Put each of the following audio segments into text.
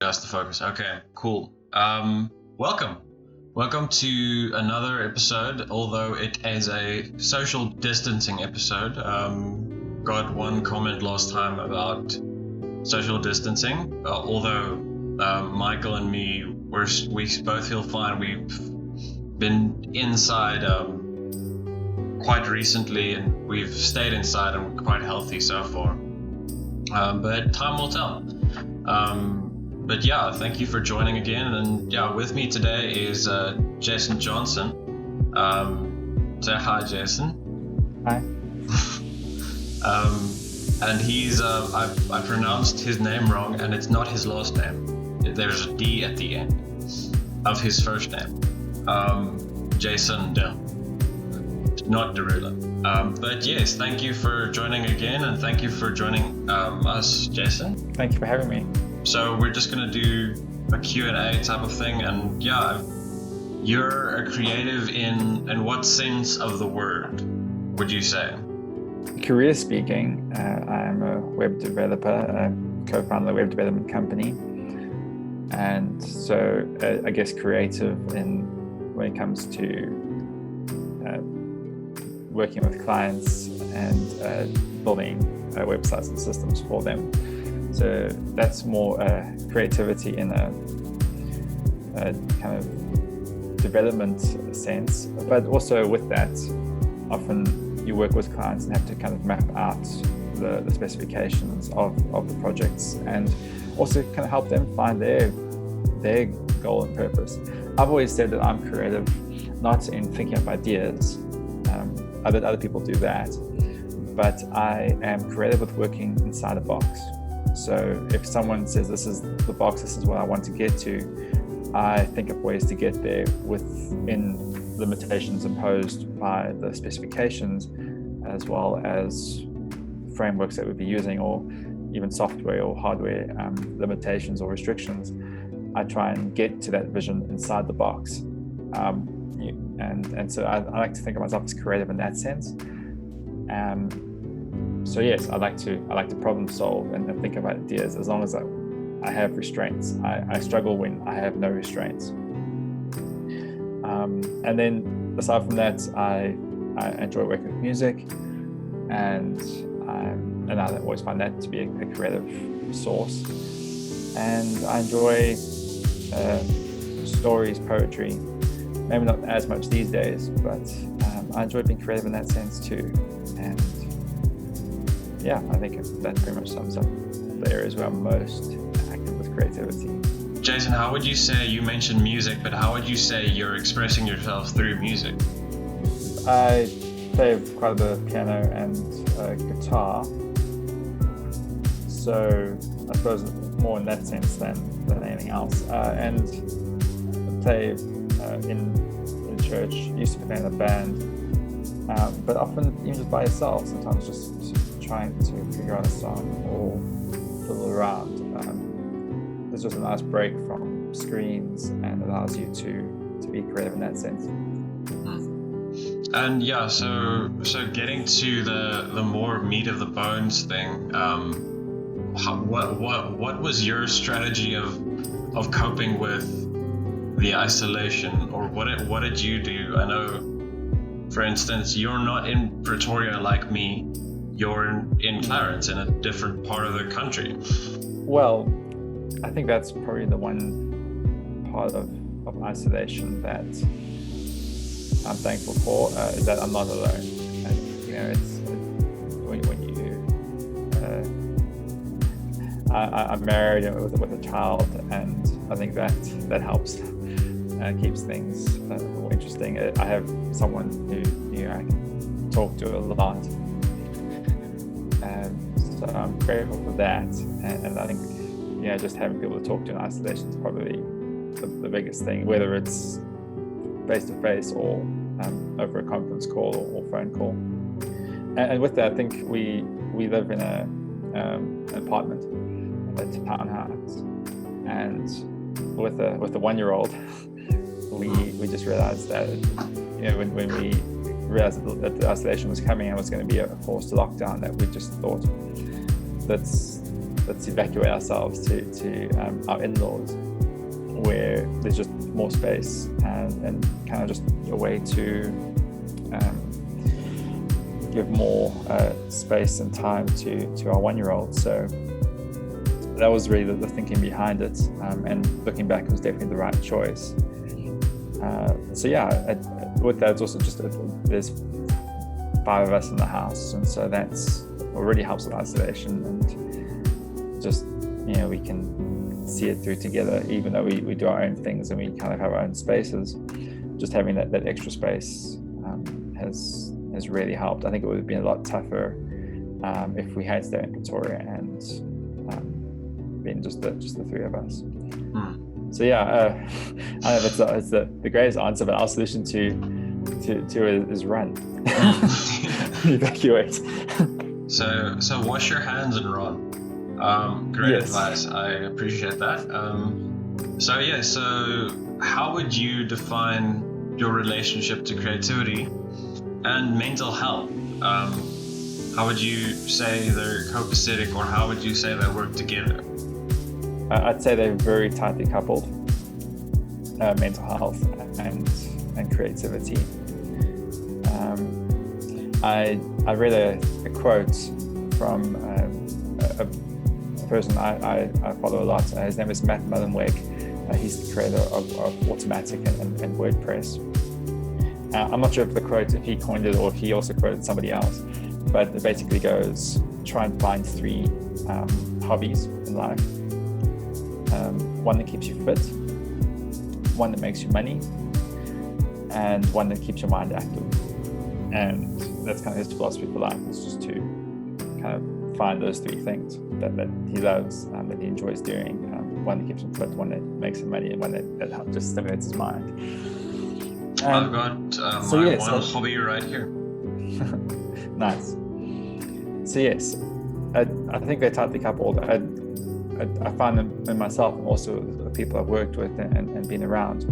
Just the focus. Okay, cool. Welcome. Welcome to another episode, although it is a social distancing episode. Got one comment last time about social distancing, although Michael and me, we both feel fine. We've been inside quite recently, and we've stayed inside and we're quite healthy so far. But time will tell. But yeah, thank you for joining again. And yeah, with me today is Jason Johnston. Say hi, Jason. Hi. And he's, I pronounced his name wrong, and it's not his last name. There's a D at the end of his first name. Jason De, not Derula. But yes, thank you for joining again, and thank you for joining us, Jason. Thank you for having me. So we're just going to do a Q&A type of thing, and yeah, you're a creative in what sense of the word would you say? Career speaking, I'm a web developer, co-founder of a web development company, and so I guess creative when it comes to working with clients and building websites and systems for them. So that's more creativity in a kind of development sense, but also with that, often you work with clients and have to kind of map out the specifications of the projects and also kind of help them find their goal and purpose. I've always said that I'm creative, not in thinking of ideas. Other people do that, but I am creative with working inside a box. So if someone says, this is the box, this is what I want to get to, I think of ways to get there within limitations imposed by the specifications, as well as frameworks that we'd be using, or even software or hardware limitations or restrictions. I try and get to that vision inside the box. And so I like to think of myself as creative in that sense. So yes, I like to problem solve and think about ideas as long as I have restraints. I struggle when I have no restraints. And then aside from that, I enjoy working with music, and I always find that to be a creative source. And I enjoy stories, poetry. Maybe not as much these days, but I enjoy being creative in that sense too. And yeah, I think that pretty much sums up the areas where I'm most active with creativity. Jason, how would you say, you mentioned music, but how would you say you're expressing yourself through music? I play quite a bit of piano and guitar, so I suppose more in that sense than anything else. And I play in church, used to play in a band, but often even just by yourself, sometimes just trying to figure out a song or fiddle around. It's just a nice break from screens and allows you to be creative in that sense. And yeah, so getting to the more meat of the bones thing, what was your strategy of coping with the isolation, or what did you do? I know, for instance, you're not in Pretoria like me. You're in Clarence, in a different part of the country. Well, I think that's probably the one part of isolation that I'm thankful for, is that I'm not alone. And, it's when I'm married with a child, and I think that helps, keeps things more interesting. I have someone who I can talk to a lot. So I'm grateful for that, and I think just having people to talk to in isolation is probably the biggest thing, whether it's face to face or over a conference call or phone call. And with that, I think we live in an apartment, a townhouse, and with a 1-year-old, we just realized that when we realized that the isolation was coming and was going to be a forced lockdown, that we just thought that's let's evacuate ourselves to our in-laws, where there's just more space and kind of just a way to give more space and time to our 1-year-old. So that was really the thinking behind it, and looking back, it was definitely the right choice. With that, it's also just there's 5 of us in the house, and so that's already helps with isolation, and just we can see it through together, even though we do our own things and we kind of have our own spaces. Just having that extra space has really helped. I think it would have been a lot tougher if we had stayed in Pretoria and been just the 3 of us. So I don't know if it's the greatest answer, but our solution to it is run. Evacuate. So wash your hands and run. Great advice. I appreciate that. So how would you define your relationship to creativity and mental health? How would you say they're copacetic, or how would you say they work together? I'd say they're very tightly coupled, mental health and creativity. I read a quote from a person I follow a lot. His name is Matt Mullenweg. He's the creator of Automatic and WordPress. I'm not sure if the quote, if he coined it or if he also quoted somebody else, but it basically goes, try and find 3 hobbies in life. One that keeps you fit, one that makes you money, and one that keeps your mind active. And that's kind of his philosophy for life, is just to kind of find those 3 things that he loves, that he enjoys doing. One that keeps him fit, one that makes him money, and one that just stimulates his mind. I've got one hobby right here. Nice. So yes, I think they're tightly coupled. I find them in myself, and also the people I've worked with and been around,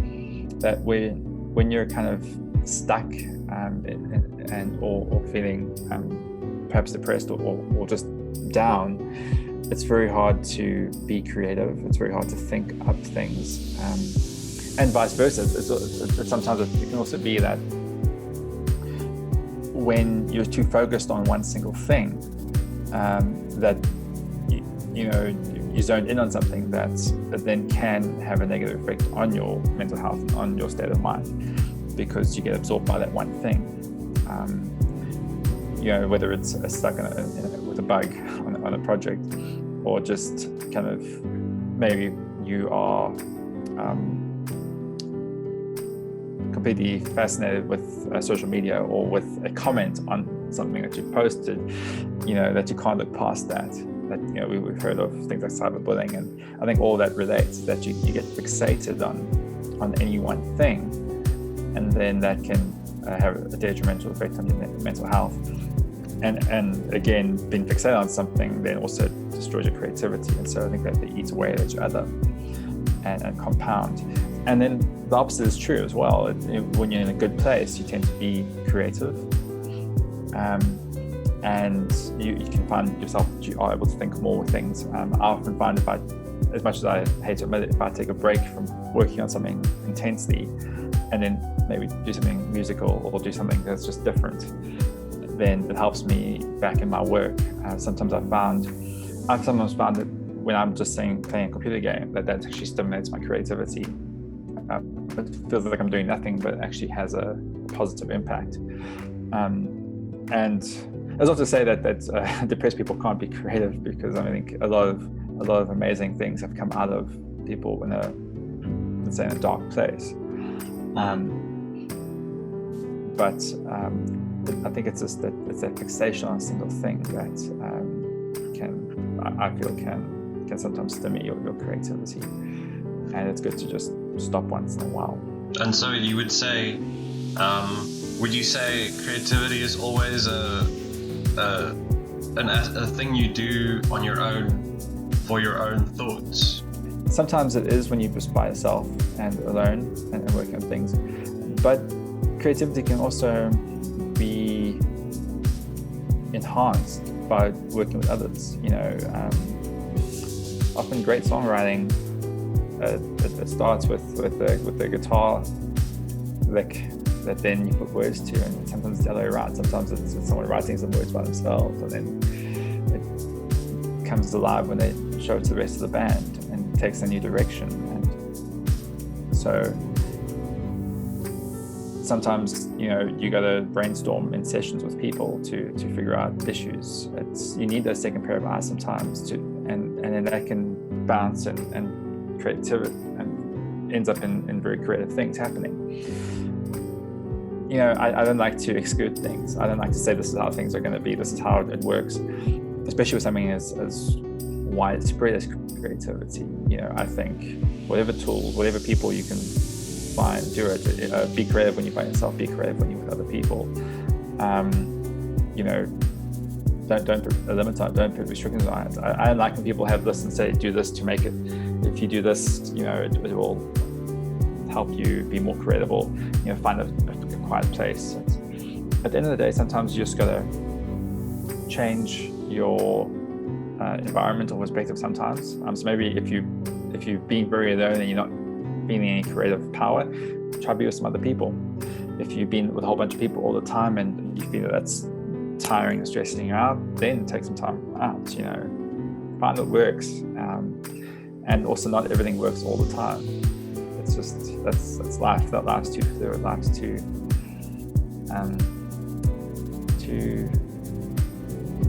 that when you're kind of stuck or feeling perhaps depressed or just down, it's very hard to be creative. It's very hard to think up things, and vice versa. Sometimes it can also be that when you're too focused on one single thing, that you zoned in on something that then can have a negative effect on your mental health and on your state of mind, because you get absorbed by that one thing. Whether it's stuck with a bug on a project, or just kind of maybe you are completely fascinated with social media, or with a comment on something that you posted, that you can't look past that. That we've heard of things like cyberbullying, and I think all that relates, that you get fixated on any one thing, and then that can have a detrimental effect on your mental health. And again, being fixated on something then also destroys your creativity, and so I think that they eat away at each other and compound. And then the opposite is true as well. When you're in a good place, you tend to be creative, and you can find yourself that you are able to think more with things. I often find, as much as I hate to admit it, if I take a break from working on something intensely and then maybe do something musical or do something that's just different, then it helps me back in my work. I've sometimes found that when I'm just playing a computer game, that actually stimulates my creativity. It feels like I'm doing nothing, but it actually has a positive impact. And that's not to say that depressed people can't be creative, because I think a lot of amazing things have come out of people in a dark place. But I think it's just it's that fixation on a single thing that I feel can sometimes stimulate your creativity, and it's good to just stop once in a while. And so you would say, would you say creativity is always a thing you do on your own, for your own thoughts? Sometimes it is when you're just by yourself and alone and working on things, but creativity can also be enhanced by working with others. often great songwriting. It starts with the guitar lick that then you put words to, and sometimes it's the other way around. Sometimes it's someone writing some words by themselves, and then it comes alive when they show it to the rest of the band and takes a new direction. And so sometimes, you know, you got to brainstorm in sessions with people to figure out issues. You need those second pair of eyes sometimes and then that can bounce and creativity and ends up in very creative things happening. You know, I don't like to exclude things. I don't like to say this is how things are going to be, this is how it works, especially with something as widespread as creativity. You know, I think whatever tools, whatever people you can find, do it. Be creative when you're by yourself, be creative when you're with other people. You know, don't put a limit on it, don't put restrictions on it. I like when people have this and say, do this to make it, if you do this, you know, it will help you be more creative, or, you know, find a quiet place. At the end of the day, sometimes you just gotta change your environmental perspective sometimes. So maybe if you've been very alone and you're not feeling any creative power, try to be with some other people. If you've been with a whole bunch of people all the time and you feel that that's tiring and stressing you out, then take some time out, you know, find what works. And also, not everything works all the time. It's just, that's life. That life's too fluid, life's too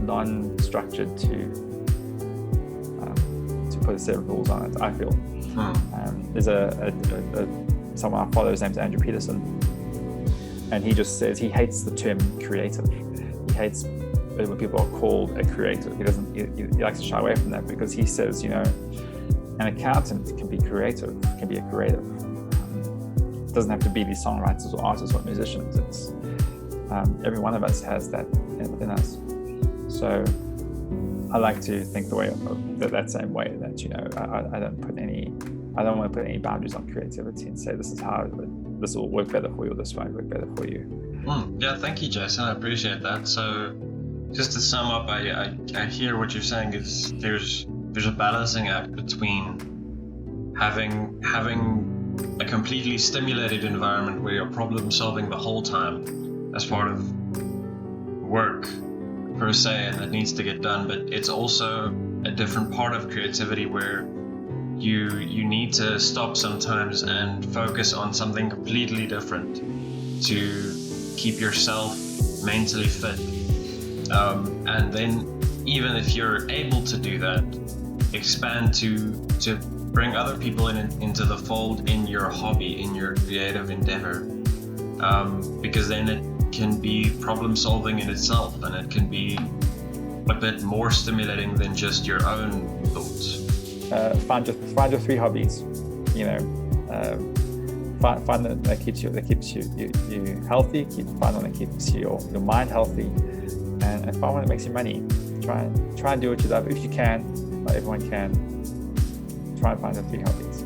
non-structured to put a set of rules on it, I feel. There's someone I follow, his name's Andrew Peterson, and he just says he hates the term creative. He hates when people are called a creative. He likes to shy away from that, because he says, you know, an accountant can be creative, can be a creative. It doesn't have to be these songwriters or artists or musicians. It's every one of us has that within us. So I like to think the way of that same way, that, you know, I don't want to put any boundaries on creativity and say this is how this will work better for you, or this might work better for you. Yeah, thank you, Jason. I appreciate that. So just to sum up, I hear what you're saying is there's a balancing act between having a completely stimulated environment where you're problem solving the whole time as part of work per se, and that needs to get done, but it's also a different part of creativity where you need to stop sometimes and focus on something completely different to keep yourself mentally fit. And then even if you're able to do that, expand to bring other people into the fold in your hobby, in your creative endeavor, because then it can be problem solving in itself, and it can be a bit more stimulating than just your own thoughts. Find your three hobbies. You know, find that keeps you healthy. Find one that keeps your mind healthy, and find one that makes you money. Try and do what you love if you can. Not everyone can. Try and find the three hobbies.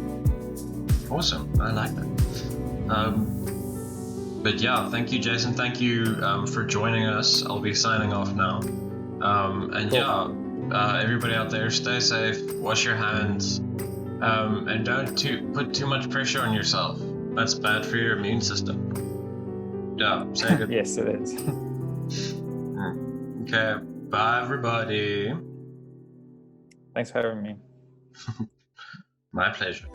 Awesome, I like that. But yeah, thank you, Jason. Thank you for joining us. I'll be signing off now. And cool. Yeah, everybody out there, stay safe, wash your hands, and don't put too much pressure on yourself. That's bad for your immune system. Yeah, say good. Yes, it is. Okay, bye everybody. Thanks for having me. My pleasure.